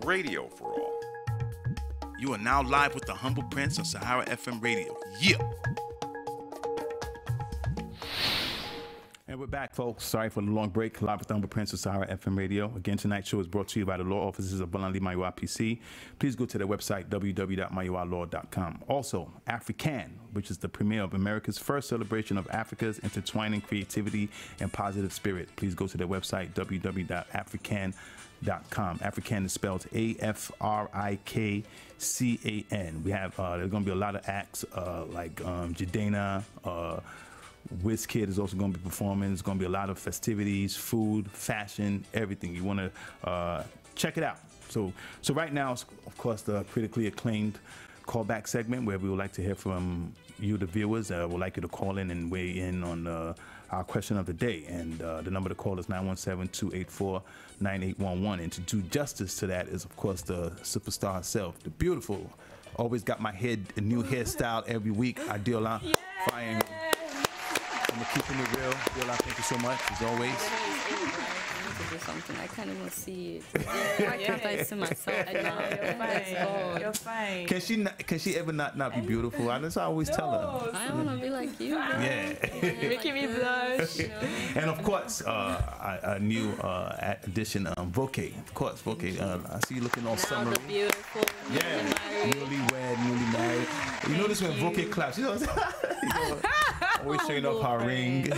radio for all. You are now live with the Humble Prince on Sahara FM Radio. Yeah. And we're back, folks. Sorry for the long break. Live with the Humble Prince of Sahara FM Radio. Again, tonight's show is brought to you by the law offices of Bolanli Maiwa PC. Please go to their website, www.maiwalaw.com. Also, African, which is the premiere of America's first celebration of Africa's intertwining creativity and positive spirit. Please go to their website, www.african.com. African is spelled A-F-R-I-K-C-A-N. We have, there's going to be a lot of acts like Jadena, WizKid is also going to be performing. There's going to be a lot of festivities, food, fashion, everything. You want to check it out. So right now, of course, the critically acclaimed callback segment where we would like to hear from you, the viewers. We'd like you to call in and weigh in on our question of the day. And the number to call is 917-284-9811. And to do justice to that is, of course, the superstar herself, the beautiful, always got my head a new hairstyle every week, Adeola Fayehun. I'm keeping it real. Adeola, thank you so much, as always. I need to do something. I can't even see it. Why can't I see myself? You're fine. Can she ever not be beautiful? That's what I always tell her. I want to be like you. Yeah. Making me blush. And of course, a new addition, Voke. Of course, Voke. I see you looking all summery. Beautiful. Yeah. Newly married. You notice when Voke claps, you know, always showing off her ring.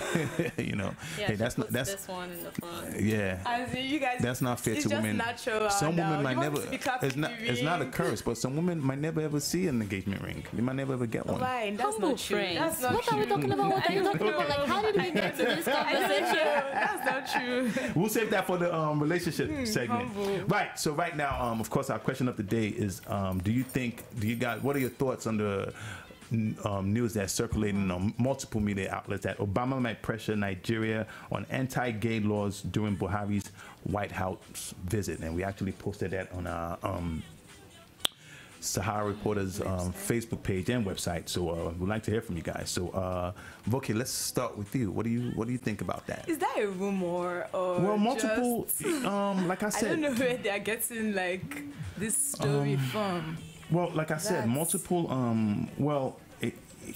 You know. Yeah, hey, that's not this one in the front. Yeah. As in, you guys, that's not fair to women. Natural, some women might never. It's not a curse, but some women might never ever see an engagement ring. They might never ever get one. Fine, that's not true. That's not what true. are we talking about? What are you talking about? Like, how did we get to this conversation? That's not true. We'll save that for the relationship segment. Humble. Right. So right now, of course, our question of the day is: what are your thoughts on the news that's circulating on multiple media outlets that Obama might pressure Nigeria on anti-gay laws during Buhari's White House visit? And we actually posted that on our Sahara Reporters Facebook page and website. So we'd like to hear from you guys. So Voke, let's start with you. What do you think about that? Is that a rumor or well, multiple like I said, I don't know where they're getting like this story from. Well, like I said, multiple.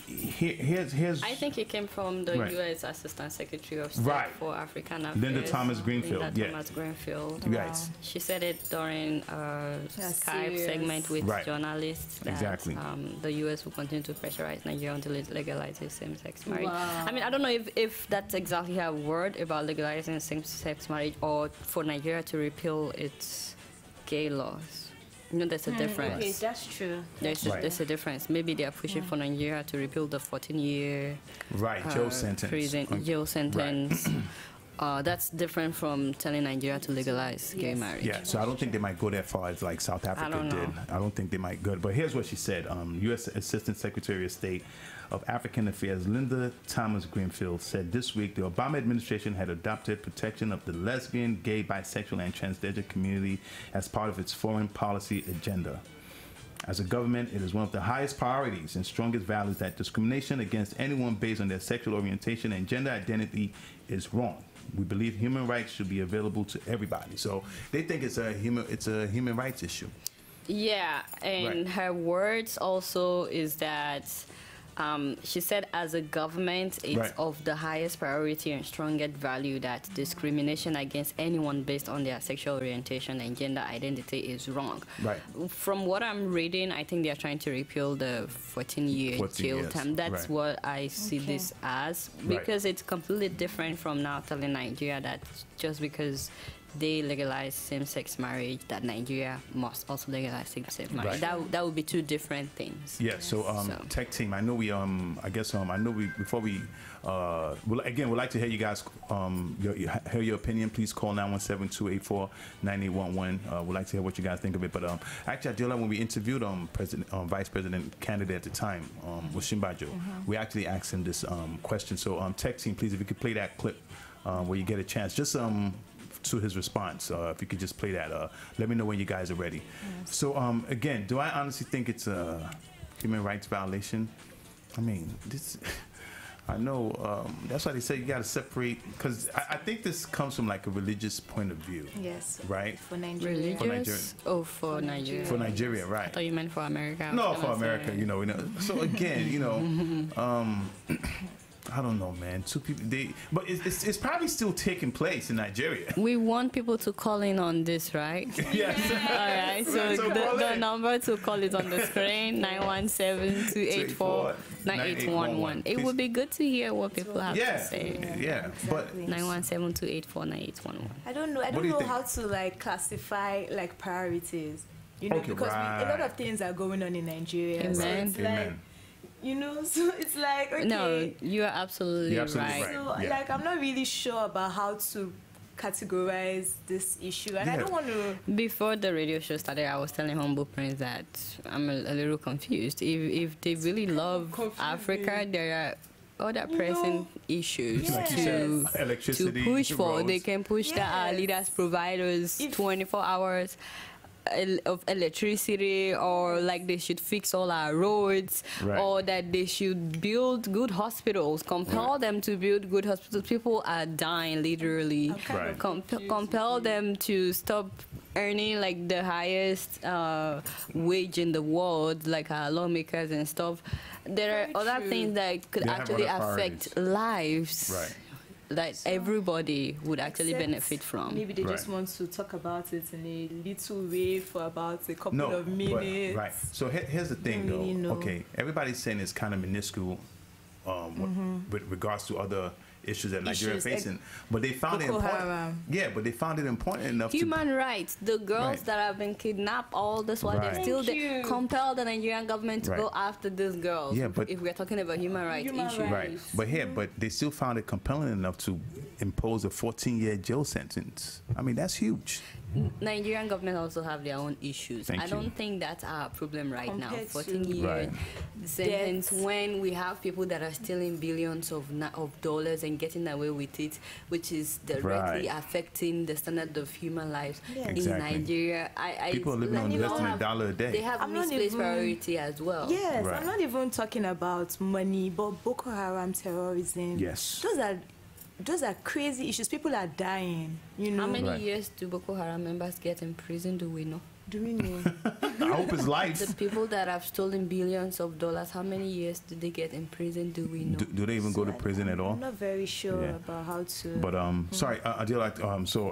Here's. I think it came from the U.S. Assistant Secretary of State for African Affairs, Linda Thomas Greenfield. Thomas Greenfield. Right. She said it during a Skype segment with journalists that the U.S. will continue to pressurize Nigeria until it legalizes same-sex marriage. Wow. I mean, I don't know if that's exactly her word about legalizing same-sex marriage or for Nigeria to repeal its gay laws. You know, there's a difference. Okay, that's true. There's a difference. Maybe they are pushing for Nigeria to repeal the 14-year jail sentence. Jail sentence. That's different from telling Nigeria to legalize gay marriage. Yeah, so I don't think they might go that far as like South Africa did. I don't think they might go. But here's what she said. U.S. Assistant Secretary of State of African Affairs Linda Thomas Greenfield said this week the Obama administration had adopted protection of the lesbian, gay, bisexual, and transgender community as part of its foreign policy agenda. As a government, it is one of the highest priorities and strongest values that discrimination against anyone based on their sexual orientation and gender identity is wrong. We believe human rights should be available to everybody. So they think it's a human rights issue. Yeah, and her words also is that she said as a government, it's of the highest priority and strongest value that discrimination against anyone based on their sexual orientation and gender identity is wrong. Right. From what I'm reading, I think they're trying to repeal the 14-year jail term. That's what I see this as, because it's completely different from now telling Nigeria that just because they legalize same-sex marriage, that Nigeria must also legalize same-sex marriage. That would be two different things. Yeah. So, tech team, I know we before we again, we'd like to hear you guys hear your opinion. Please call 917-284-9811. We'd like to hear what you guys think of it. But actually, Adeola, when we interviewed Vice President candidate at the time, Osinbajo, we actually asked him this question. So, tech team, please, if you could play that clip where you get a chance, just to his response. If you could just play that, let me know when you guys are ready. Yes. So again, do I honestly think it's a human rights violation? I mean, I know that's why they say you got to separate, because I think this comes from like a religious point of view. Yes. Right? For Nigeria. Religious? For Nigeria. For Nigeria, right. I thought you meant for America. No, for America, you know. So again, you know, I don't know, man. Two people, but it's probably still taking place in Nigeria. We want people to call in on this, right? Yes. All right. So the number to call is on the screen: 917-284-9811. It would be good to hear what people have to say. Yeah. But 917-284-9811. I don't know. I don't know how to like classify like priorities. You know, because a lot of things are going on in Nigeria. Amen. So it's like, you know, so it's like, okay. No, you are absolutely right. So, like, I'm not really sure about how to categorize this issue, and I don't want to. Before the radio show started, I was telling Humble Prince that I'm a little confused. If they really love Africa, there are other pressing issues to push for. Roads. They can push that our leaders provide us 24 hours of electricity, or like they should fix all our roads, or that they should build good hospitals, compel them to build good hospitals. People are dying literally. Compel them to stop earning like the highest wage in the world, like our lawmakers and stuff. There are other things that could actually affect lives. That everybody would actually benefit from. Maybe they just want to talk about it in a little way for about a couple of minutes. Right. So here's the thing, though. Okay, everybody's saying it's kind of minuscule with regards to other issues that Nigeria is facing, but they found it important. Yeah, but they found it important enough. Human rights. The girls that have been kidnapped, all this while they still compel the Nigerian government to go after these girls. Yeah, but if we're talking about human rights issues, but they still found it compelling enough to impose a 14-year jail sentence. I mean, that's huge. Nigerian government also have their own issues. I don't think that's our problem right now. 14-year sentence when we have people that are stealing billions of dollars and getting away with it, which is directly affecting the standard of human lives in Nigeria. People are living on less than $1 a day. They have misplaced priority as well. Yes, I'm not even talking about money, but Boko Haram terrorism. Yes. Those are crazy issues. People are dying, you know. How many years do Boko Haram members get in prison, do we know? Do we know? I hope it's life. The people that have stolen billions of dollars, how many years do they get in prison, do we know? Do they even go to prison at all? I'm not very sure about how to. But sorry, Adeola, so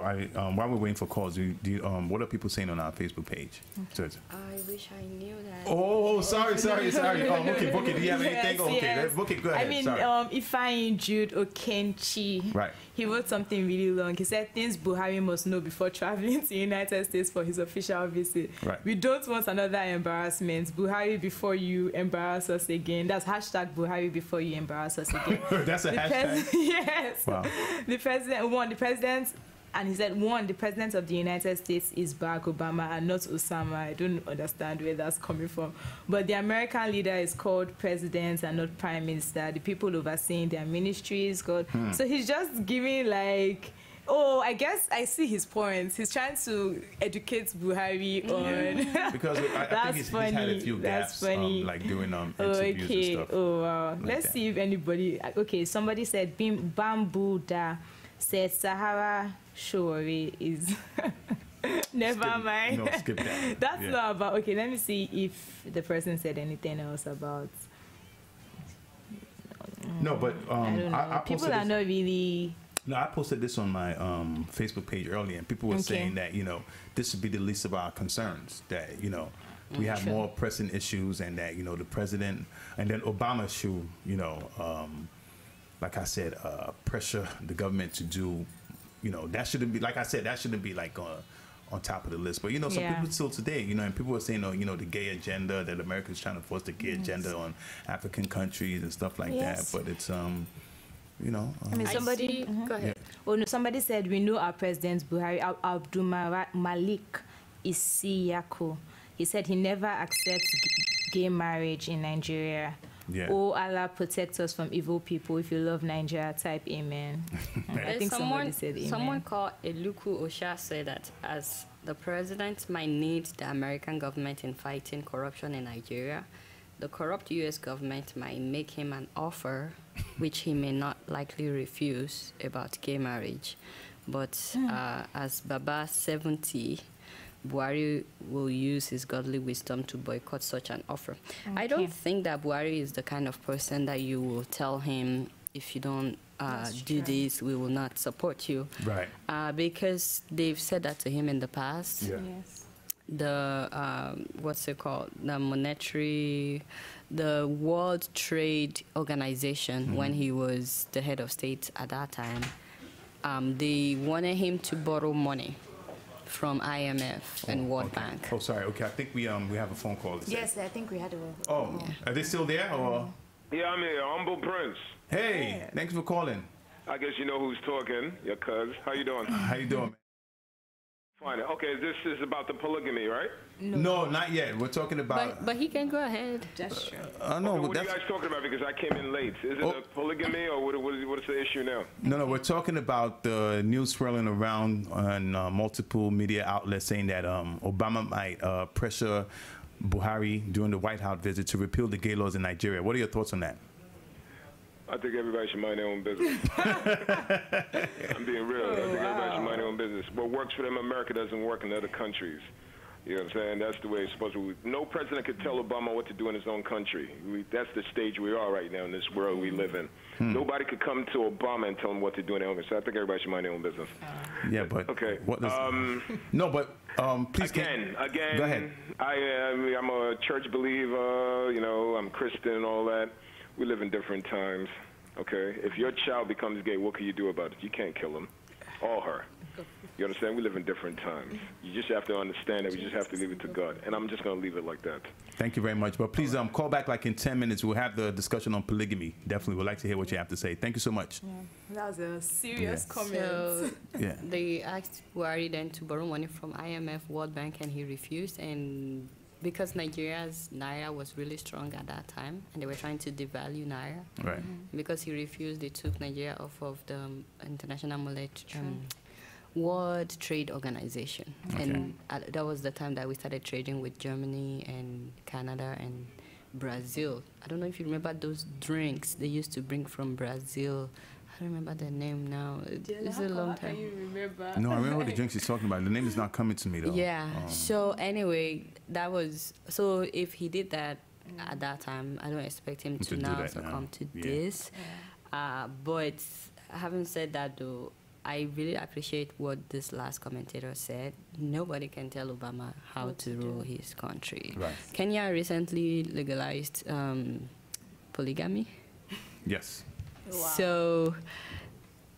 while we're waiting for calls, what are people saying on our Facebook page? I wish I knew that. Oh, sorry. Okay, Voke, do you have anything? Okay, Voke, go ahead. I mean, Ifeanyi Jude Okenchi. Right. He wrote something really long. He said things Buhari must know before traveling to the United States for his official visit. Right. We don't want another embarrassment. Buhari before you embarrass us again. That's hashtag Buhari before you embarrass us again. That's a hashtag? Yes. Wow. The president, and he said, the president of the United States is Barack Obama and not Osama. I don't understand where that's coming from. But the American leader is called president and not prime minister. The people overseeing their ministries called. So he's just giving like, I guess I see his points. He's trying to educate Buhari on. Because I think he's had a few gaps, like doing interviews and stuff. Oh, wow. Like let's see if anybody. Okay, somebody said Bamboo Da said Sahara Showari is. Never mind. No, skip that. That's not about. Okay, let me see if the person said anything else about. No, but I don't know. People are not really. No, I posted this on my Facebook page earlier, and people were saying that this would be the least of our concerns. That we have more pressing issues, and that the president and then Obama should like I said, pressure the government to do. That shouldn't be, like I said, that shouldn't be like on top of the list. But some people still today, and people are saying, the gay agenda, that America is trying to force the gay agenda on African countries and stuff like that. But it's I mean, somebody. Go ahead. Oh no, somebody said we know our president Buhari Abdul Malik Isiyako. He said he never accepts gay marriage in Nigeria. Oh, Allah protect us from evil people. If you love Nigeria, type amen. I think somebody said amen. Someone called Eluku Osha said that as the president might need the American government in fighting corruption in Nigeria, the corrupt U.S. government might make him an offer which he may not likely refuse about gay marriage. But as Baba 70, Buhari will use his godly wisdom to boycott such an offer. Okay. I don't think that Buhari is the kind of person that you will tell him, if you don't do this, we will not support you. Right. Because they've said that to him in the past. Yeah. Yes. The what's it called, the World Trade Organization, when he was the head of state at that time, they wanted him to borrow money from IMF and World Bank. Oh, sorry. Okay, I think we have a phone call. Yes, I think we had a. Oh, yeah. Are they still there or? Yeah, I'm here, Humble Prince. Hey, thanks for calling. I guess you know who's talking. Your cuz. How you doing? How you doing, man? Fine. Okay, this is about the polygamy, right? No, not yet. We're talking about. But he can go ahead. That's true. No, okay, what are you guys talking about? Because I came in late. Is it a polygamy or what is the issue now? No, we're talking about the news swirling around on multiple media outlets saying that Obama might pressure Buhari during the White House visit to repeal the gay laws in Nigeria. What are your thoughts on that? I think everybody should mind their own business. I'm being real. I think everybody should mind their own business. What works for them in America doesn't work in other countries. You know what I'm saying? That's the way it's supposed to be. No president could tell Obama what to do in his own country. That's the stage we are right now in this world we live in. Nobody could come to Obama and tell him what to do in their own country. So I think everybody should mind their own business. Yeah, but okay. What does, no, but please again. Go ahead. I'm a church believer. You know, I'm Christian and all that. We live in different times, okay? If your child becomes gay, what can you do about it? You can't kill him or her. You understand? We live in different times. You just have to understand that we just have to leave it to God. And I'm just going to leave it like that. Thank you very much. But please call back like in 10 minutes. We'll have the discussion on polygamy. Definitely would like to hear what you have to say. Thank you so much. Yeah. That was a serious comment. So they asked Buhari then to borrow money from IMF, World Bank, and he refused. And because Nigeria's Naira was really strong at that time, and they were trying to devalue Naira. Right. Because he refused, they took Nigeria off of the International World Trade Organization. Okay. And that was the time that we started trading with Germany and Canada and Brazil. I don't know if you remember those drinks they used to bring from Brazil. I don't remember the name now. It's a long time. Can you remember? No, I remember what the drinks he's talking about. The name is not coming to me, though. Yeah. So anyway, that was... So if he did that at that time, I don't expect him to now succumb to this. Yeah. But having said that, though, I really appreciate what this last commentator said. Nobody can tell Obama how to rule his country. Right. Kenya recently legalized polygamy. Yes. Wow. So,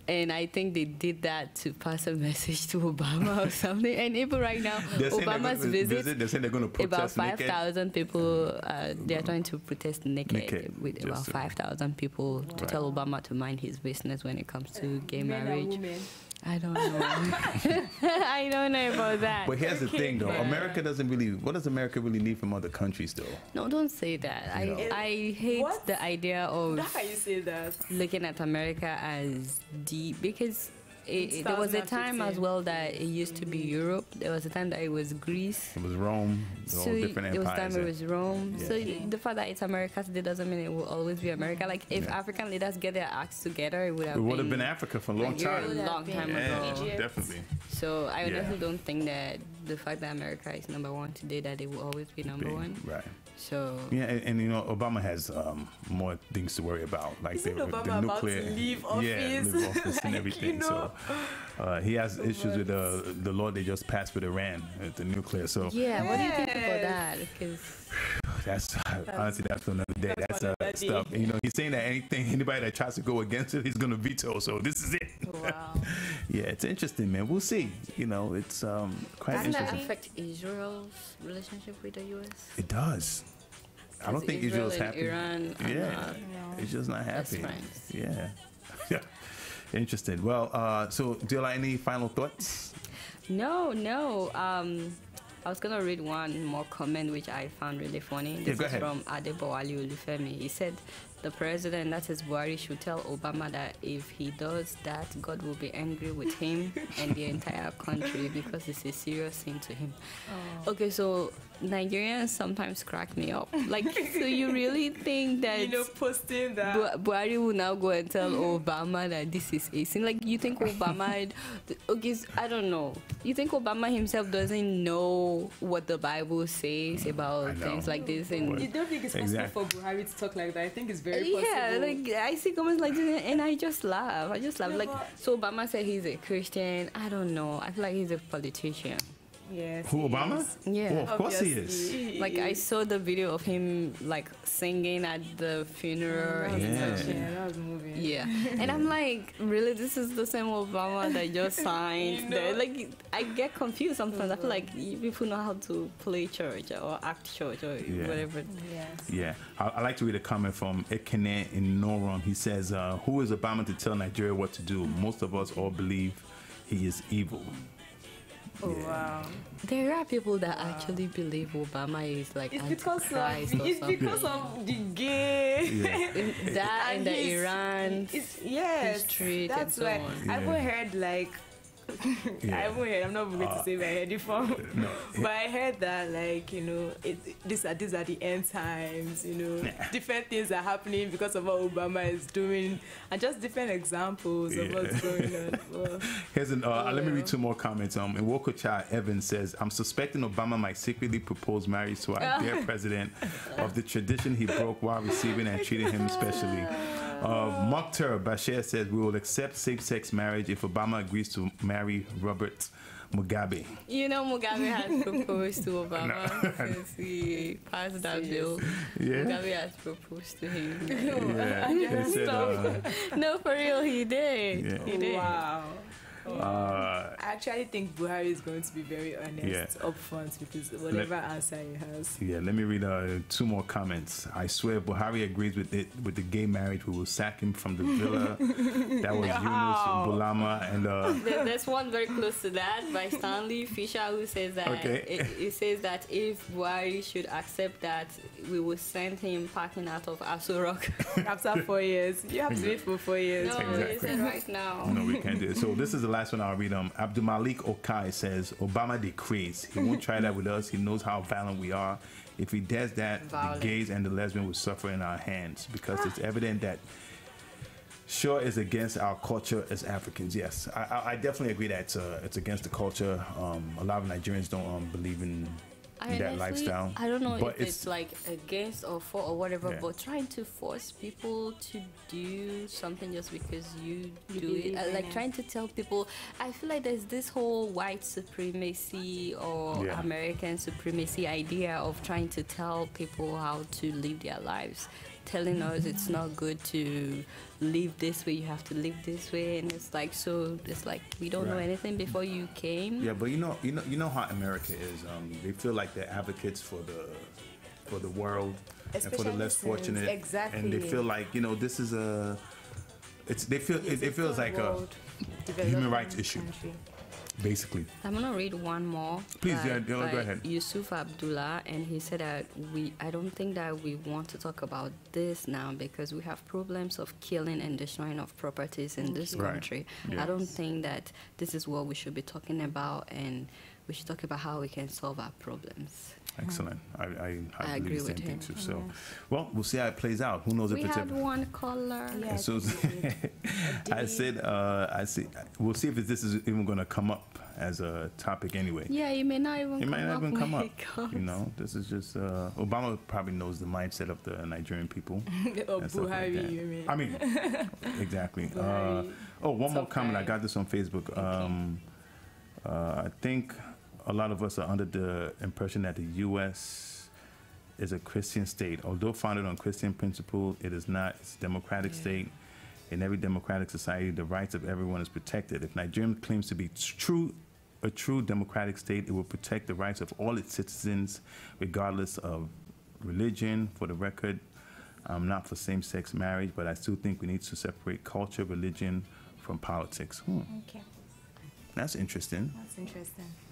and I think they did that to pass a message to Obama or something. And even right now, Obama's visit, they're saying they're going to protest about 5,000 people, they're trying to protest naked with about 5,000 people to tell Obama to mind his business when it comes to gay marriage. I don't know. I don't know about that. But here's the thing, though. America doesn't really... What does America really need from other countries, though? No, don't say that. I hate the idea of... How can you say that? Looking at America as deep, because there was a time as well that it used to be Europe. There was a time that it was Greece. It was Rome. All different empires. There was a time it was Rome. Yeah. So the fact that it's America today doesn't mean it will always be America. Like if African leaders get their acts together, it would have been Africa for a long time. Long time ago. Egypt. Definitely. So I honestly don't think that the fact that America is #1 today, that it will always be number one. Right. So and you know, Obama has more things to worry about, like the nuclear, about to leave office? Leave office and everything. You know. So he has issues with the law they just passed with Iran, the nuclear. So what do you think about that? Because that's honestly, that's for another day. That's stuff. You know, he's saying that anybody that tries to go against it, he's going to veto. So this is it. Wow. Yeah, it's interesting, man. We'll see. You know, it's quite interesting. Doesn't that affect Israel's relationship with the U.S.? It does. I don't think Israel's happy. Iran it's just not happy. Yeah. Interesting. Well, so do you like any final thoughts? No. I was going to read one more comment which I found really funny. This is from Adeola Fayehun. He said, the president, that is Buhari, should tell Obama that if he does that, God will be angry with him and the entire country because it's a serious sin to him. Oh. Okay, so Nigerians sometimes crack me up. Like, so you really think that posting that Buhari will now go and tell Obama that this is a sin? Like, you think Obama? Okay, I don't know. You think Obama himself doesn't know what the Bible says about things like this? And you don't think it's possible for Buhari to talk like that? I think it's very possible. Yeah, like I see comments like this and I just laugh. Like, so Obama said he's a Christian. I don't know. I feel like he's a politician. Yes. Who, Obama? Yeah. Well, of course he is. Like, I saw the video of him, like, singing at the funeral. That was moving. Yeah. And I'm like, really? This is the same Obama that just signed? Like, I get confused sometimes. I feel like people know how to play church or act church or whatever. Yes. Yeah. I like to read a comment from Ekene in Noron. He says, who is Obama to tell Nigeria what to do? Most of us all believe he is evil. Oh, wow. There are people that actually believe Obama is like Antichrist or something. It's because of the gay. That and the Iran history. That's why I haven't heard like I haven't heard. I'm not going to say where I heard it from, but I heard that, like, these are the end times. Different things are happening because of what Obama is doing, and just different examples of what's going on. Well, here's let me read two more comments. In Woke Evans says, "I'm suspecting Obama might secretly propose marriage to our dear president of the tradition he broke while receiving and treating him specially." Mokhtar Bashir says, "We will accept same-sex marriage if Obama agrees to marry Robert Mugabe." Mugabe had proposed to Obama because he passed that bill. Yeah. Mugabe has proposed to him. No, for real, he did. Yeah. He did. Wow. I actually think Buhari is going to be very honest up front with whatever answer he has. Yeah, let me read two more comments. "I swear if Buhari agrees with the gay marriage, we will sack him from the villa." That was Yunus Bulama. And there's one very close to that by Stanley Fisher, who says that it says that if Buhari should accept that, we will send him packing out of Aso Rock after 4 years. You have to wait for 4 years. No, it's right now. No, we can't do it. So this is the last one I'll read. Abdul Malik Okai says, "Obama decrees. He won't try that with us. He knows how violent we are. If he does that, the gays and the lesbians will suffer in our hands because it's evident that sure is against our culture as Africans." Yes, I definitely agree that it's against the culture. A lot of Nigerians don't believe in that lifestyle. I don't know if it's like against or for or whatever, but trying to force people to do something just because you do it, like trying to tell people. I feel like there's this whole white supremacy or American supremacy idea of trying to tell people how to live their lives, telling us it's not good to live this way, you have to live this way, and it's like we don't know anything before you came. Yeah, but you know how America is. They feel like they're advocates for the world, especially and for the less fortunate. Exactly. And they feel like this is it feels like a human rights issue. Basically. I'm gonna read one more. Please, go ahead. Yusuf Abdullah, and he said that I don't think that we want to talk about this now because we have problems of killing and destroying of properties in this country. Yes. I don't think that this is what we should be talking about, and we should talk about how we can solve our problems. Excellent. I agree with him too. So, well, we'll see how it plays out. Who knows if it's ever. We had one caller. Yes. So I said, we'll see if this is even going to come up as a topic anyway. Yeah, it may not even. It might not even come up. This is just Obama probably knows the mindset of the Nigerian people. Buhari, you mean? I mean, exactly. One more comment. I got this on Facebook. I think a lot of us are under the impression that the U.S. is a Christian state. Although founded on Christian principles, it is not. It's a democratic state. In every democratic society, the rights of everyone is protected. If Nigeria claims to be a true democratic state, it will protect the rights of all its citizens, regardless of religion. For the record, I'm not for same-sex marriage, but I still think we need to separate culture, religion from politics. Okay. That's interesting.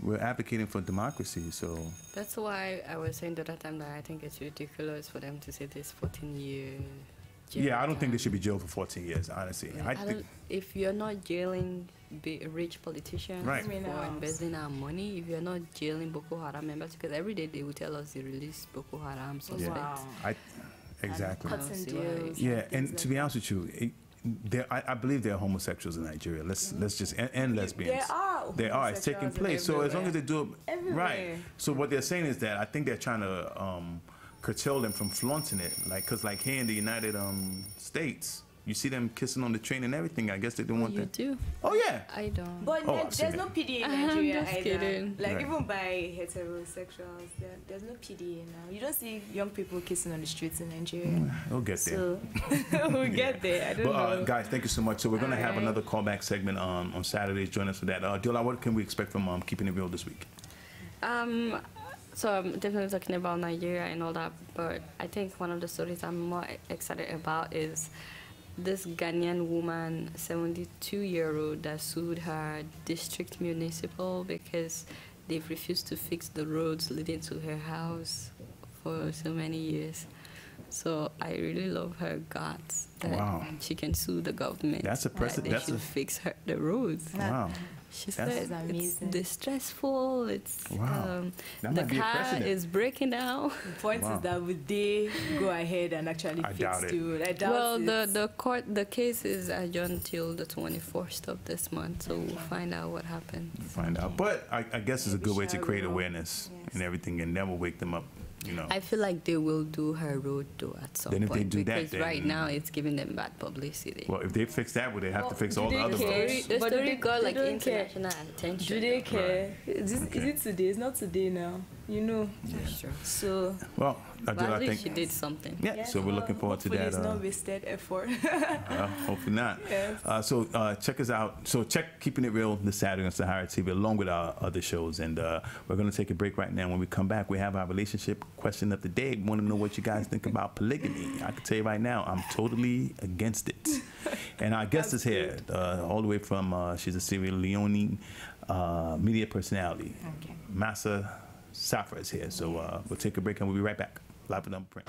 We're advocating for democracy, so... That's why I was saying the other time that I think it's ridiculous for them to say this 14-year jail. Yeah, I don't think they should be jailed for 14 years, honestly. I think if you're not jailing rich politicians right. for embezzling our money, if you're not jailing Boko Haram members, because every day they will tell us they release Boko Haram suspects. Wow. Exactly. Yeah, and to be honest with you, I believe there are homosexuals in Nigeria. Let's just and lesbians. There are. It's taking place. So as long as they do it right. So what they're saying is that I think they're trying to curtail them from flaunting it, because here in the United States, you see them kissing on the train and everything. I guess they don't want that. You do? Oh yeah. I don't. But there's no PD in Nigeria just either. kidding. Like even by heterosexuals, there's no PD now. You don't see young people kissing on the streets in Nigeria. We'll get there. So we'll get there. I don't know. Guys, thank you so much. So we're gonna have another callback segment on Saturdays. Join us for that. Adeola, what can we expect from Keeping It Real this week? So I'm definitely talking about Nigeria and all that, but I think one of the stories I'm more excited about is this Ghanaian woman, 72-year-old, that sued her district municipal because they've refused to fix the roads leading to her house for so many years. So I really love her guts that she can sue the government. That's a precedent. They should fix the roads. Wow. She said it's distressful. It's the car is breaking down. The point is that would they go ahead and actually fix the road? I doubt it. the case is adjourned till the 24th of this month, so we'll find out what happens. But I guess it's a good way to create awareness and everything, and that will wake them up. I feel like they will do her road though at some point. Then if they do that, because right now it's giving them bad publicity. Well, if they fix that, would they have to fix all the other roads? The story got international attention. Do they care? Is it today? It's not today now. That's true. So I think she did something. Yeah. So we're looking forward to that. It's not wasted effort. Hopefully not. Yes. So check us out. So check Keeping It Real this Saturday on SaharaTV along with our other shows. And we're going to take a break right now. When we come back, we have our relationship question of the day. We want to know what you guys think about polygamy. I can tell you right now, I'm totally against it. And our guest is here, all the way from, she's a Sierra Leone media personality. Okay. Massa Safra is here. So we'll take a break and we'll be right back. Live with Print.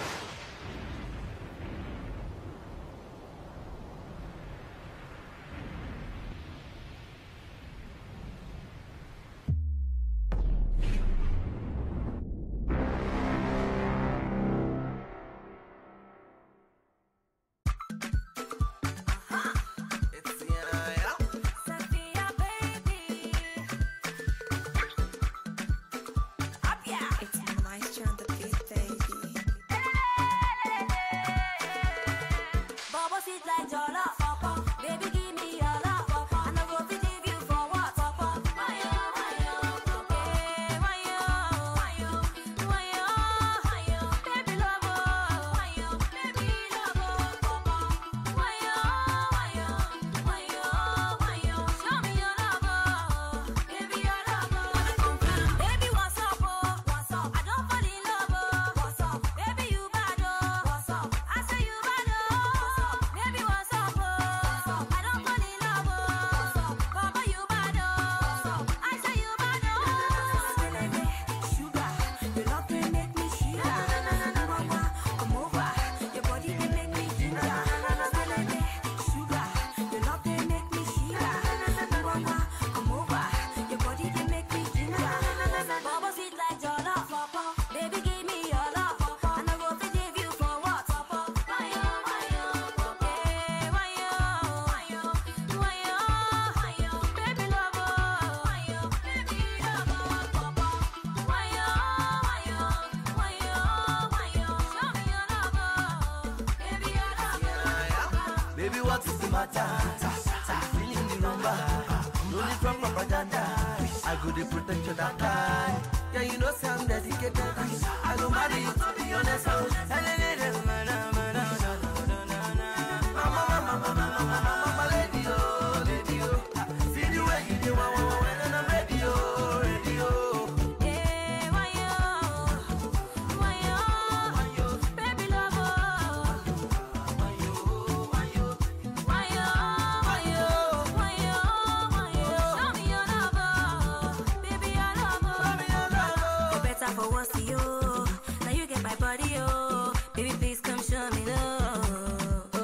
Now you get my body, oh. Baby, please come show me love.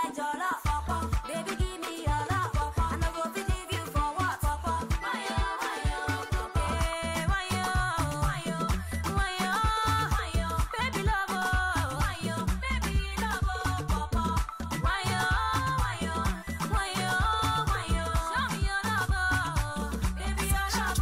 like your love, papa. Baby, give me your love, papa. And I go to leave you for what, papa? Why yo, papa? Hey, why yo, baby love, why yo, baby love, papa? Why yo, show me your love, baby, your love,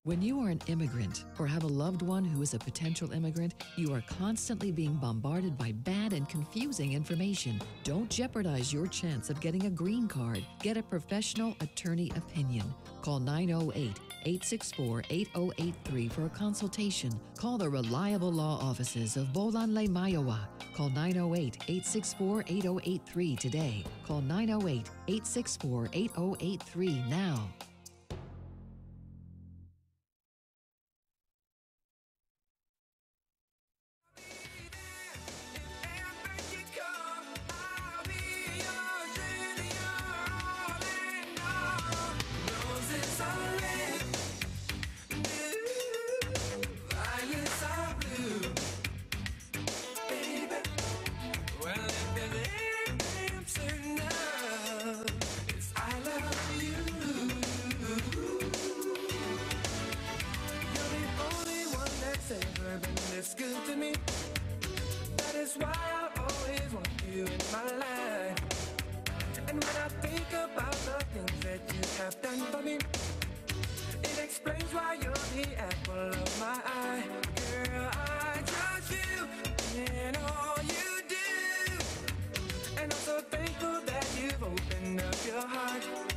When you are an immigrant or have a loved one who is a potential immigrant, you are constantly being bombarded by bad and confusing information. Don't jeopardize your chance of getting a green card. Get a professional attorney opinion. Call 908-864-8083 for a consultation. Call the reliable law offices of Bolanle Mayowa. Call 908-864-8083 today. Call 908-864-8083 now. It's good to me. That is why I always want you in my life. And when I think about the things that you have done for me, it explains why you're the apple of my eye. Girl, I trust you in all you do. And I'm so thankful that you've opened up your heart.